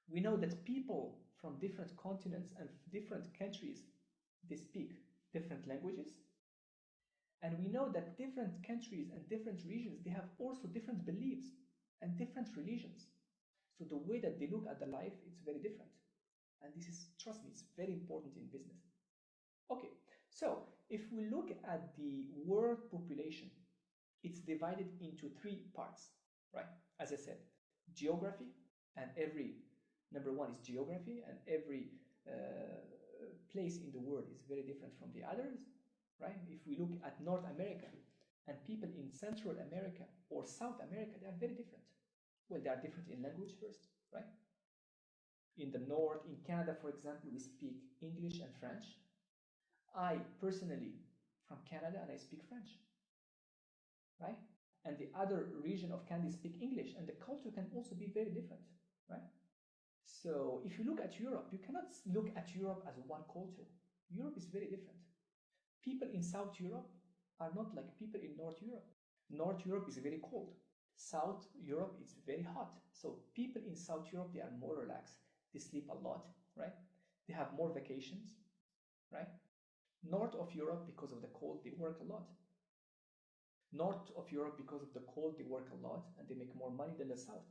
We know that people from different continents and different countries, they speak different languages. And we know that different countries and different regions, they have also different beliefs and different religions. So the way that they look at the life, it's very different. And this is, trust me, it's very important in business. Okay, so if we look at the world population, it's divided into 3 parts, right? As I said, geography, and number 1 is geography, and every place in the world is very different from the others, right? If we look at North America, and people in Central America or South America, they are very different. Well, they are different in language first, right? In the north, in Canada, for example, we speak English and French. I personally from Canada and I speak French, right? And the other region of Canada speak English, and the culture can also be very different, right? So if you look at Europe, you cannot look at Europe as one culture. Europe is very different. People in South Europe are not like people in North Europe. North Europe is very cold. South Europe is very hot. So people in South Europe, they are more relaxed. They sleep a lot, right? They have more vacations, right? North of Europe, because of the cold, they work a lot. North of Europe, because of the cold, they work a lot and they make more money than the South.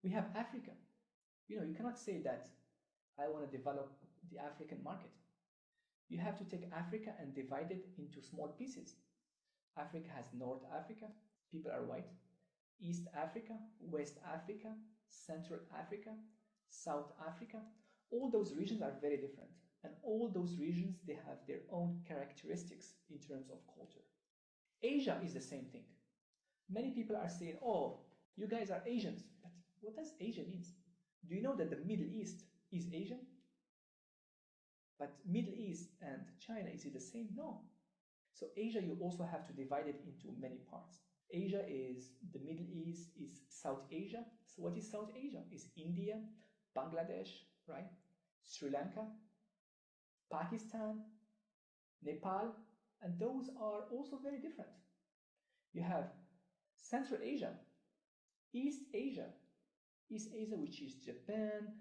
We have Africa. You cannot say that I want to develop the African market. You have to take Africa and divide it into small pieces. Africa has North Africa, people are white, East Africa, West Africa, Central Africa, South Africa. All those regions are very different. And all those regions, they have their own characteristics in terms of culture. Asia is the same thing. Many people are saying, oh, you guys are Asians. But what does Asia mean? Do you know that the Middle East is Asian? But Middle East and China, is it the same? No. So Asia, you also have to divide it into many parts. Asia is the Middle East, is South Asia. So what is South Asia? It's India, Bangladesh, right? Sri Lanka, Pakistan, Nepal, and those are also very different. You have Central Asia, East Asia, which is Japan,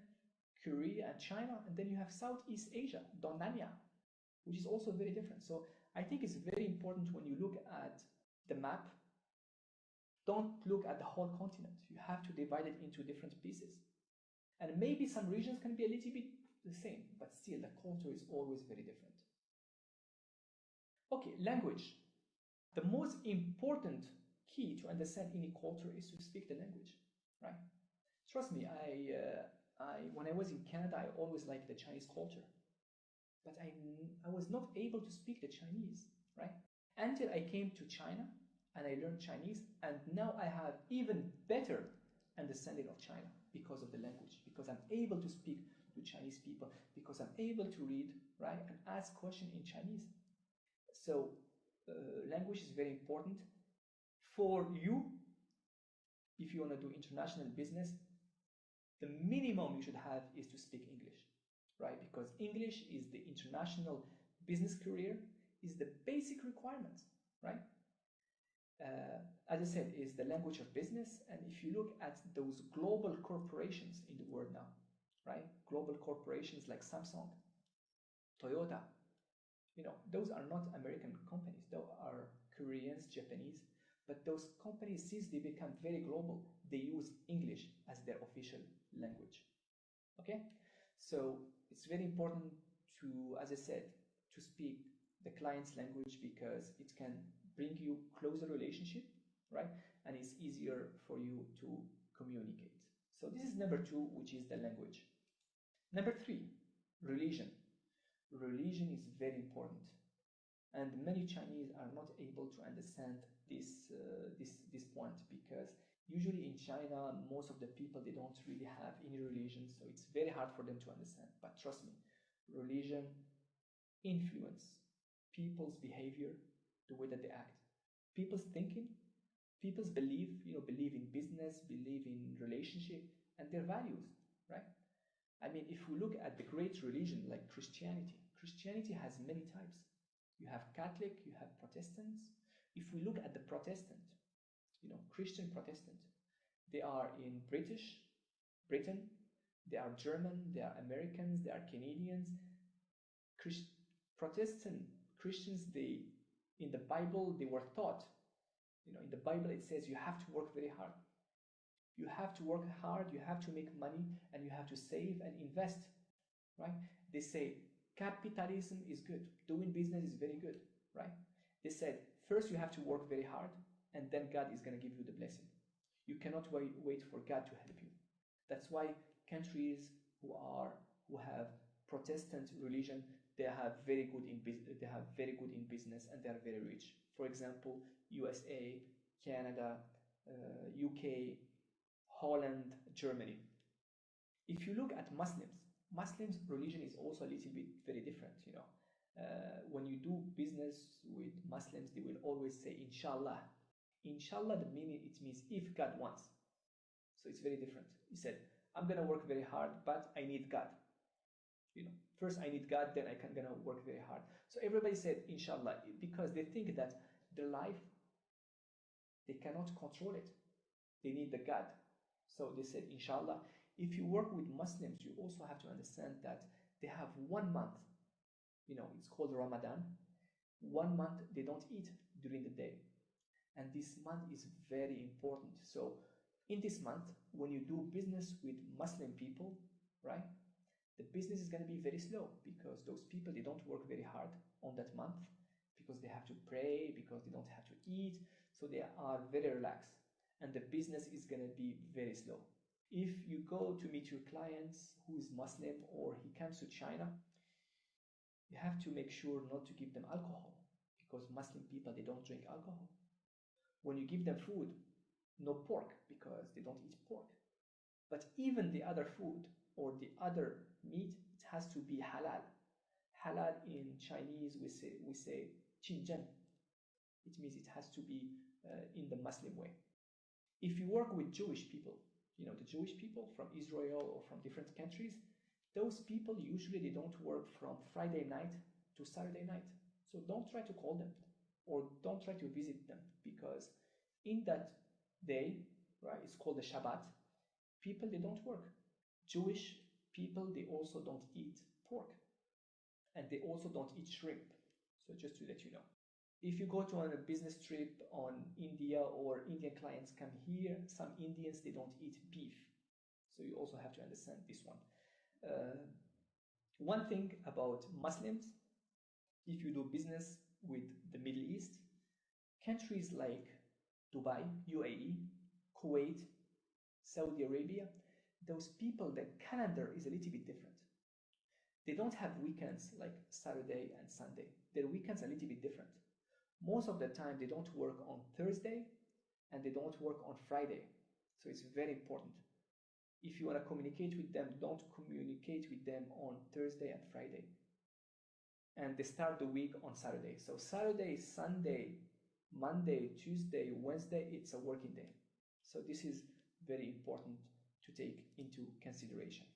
Korea, and China, and then you have Southeast Asia, Donania, which is also very different. So I think it's very important when you look at the map, don't look at the whole continent. You have to divide it into different pieces. And maybe some regions can be a little bit the same, but still the culture is always very different. Okay, language. The most important key to understand any culture is to speak the language, right? Trust me, when I was in Canada, I always liked the Chinese culture, but I was not able to speak the Chinese, right? Until I came to China and I learned Chinese, and now I have even better understanding of China because of the language, because I'm able to speak to Chinese people, because I'm able to read, right, and ask questions in Chinese. So language is very important for you. If you want to do international business, the minimum you should have is to speak English, right? Because English is the international business career, is the basic requirements, right? As I said, is the language of business. And if you look at those global corporations in the world now, right? Global corporations like Samsung, Toyota, those are not American companies. Those are Koreans, Japanese. But those companies, since they become very global, they use English as their official language. Okay? So it's very important to, as I said, to speak the client's language, because it can bring you closer relationship, right? And it's easier for you to communicate. So this is number 2, which is the language. Number 3, religion. Religion is very important. And many Chinese are not able to understand this point, because usually in China, most of the people, they don't really have any religion, so it's very hard for them to understand. But trust me, religion influence people's behavior, the way that they act, people's thinking, people's belief, believe in business, believe in relationship, and their values, right? I mean, if we look at the great religion like Christianity, Christianity has many types. You have Catholic, you have Protestants. If we look at the Protestant, Christian Protestant, they are in Britain, They are German, they are Americans, they are Canadians. Protestant Christians, they, in the Bible, they were taught, in the Bible it says you have to work very hard. You have to work hard, you have to make money, and you have to save and invest, right? They say capitalism is good, doing business is very good, right? They said first you have to work very hard, and then God is going to give you the blessing. You cannot wait for God to help you. That's why countries who have Protestant religion, they have very good in business, and they are very rich. For example, USA, Canada, UK, Holland, Germany. If you look at Muslims' religion is also a little bit very different. When you do business with Muslims, they will always say inshallah. Inshallah, it means if God wants. So it's very different. He said, I'm gonna work very hard, but I need God. First I need God, then I'm gonna work very hard. So everybody said inshallah, because they think that their life, they cannot control it. They need the God. So they said inshallah. If you work with Muslims, you also have to understand that they have 1 month, it's called Ramadan. 1 month they don't eat during the day. And this month is very important. So in this month, when you do business with Muslim people, right, the business is going to be very slow, because those people, they don't work very hard on that month, because they have to pray, because they don't have to eat. So they are very relaxed, and the business is going to be very slow. If you go to meet your clients who is Muslim, or he comes to China, you have to make sure not to give them alcohol, because Muslim people, they don't drink alcohol. When you give them food, no pork, because they don't eat pork. But even the other food or the other meat, it has to be halal. Halal in Chinese, we say qinzhen. It means it has to be in the Muslim way. If you work with Jewish people, the Jewish people from Israel or from different countries, those people usually, they don't work from Friday night to Saturday night. So don't try to call them, or don't try to visit them, because in that day, right, it's called the Shabbat, people, they don't work. Jewish people, they also don't eat pork, and they also don't eat shrimp. So just to let you know. If you go to on a business trip on India, or Indian clients come here, some Indians, they don't eat beef. So you also have to understand this one. One thing about Muslims, if you do business with the Middle East, countries like Dubai, UAE, Kuwait, Saudi Arabia, those people, the calendar is a little bit different. They don't have weekends like Saturday and Sunday. Their weekends are a little bit different. Most of the time, they don't work on Thursday, and they don't work on Friday. So it's very important. If you want to communicate with them, don't communicate with them on Thursday and Friday. And they start the week on Saturday. So Saturday, Sunday, Monday, Tuesday, Wednesday, it's a working day. So this is very important to take into consideration.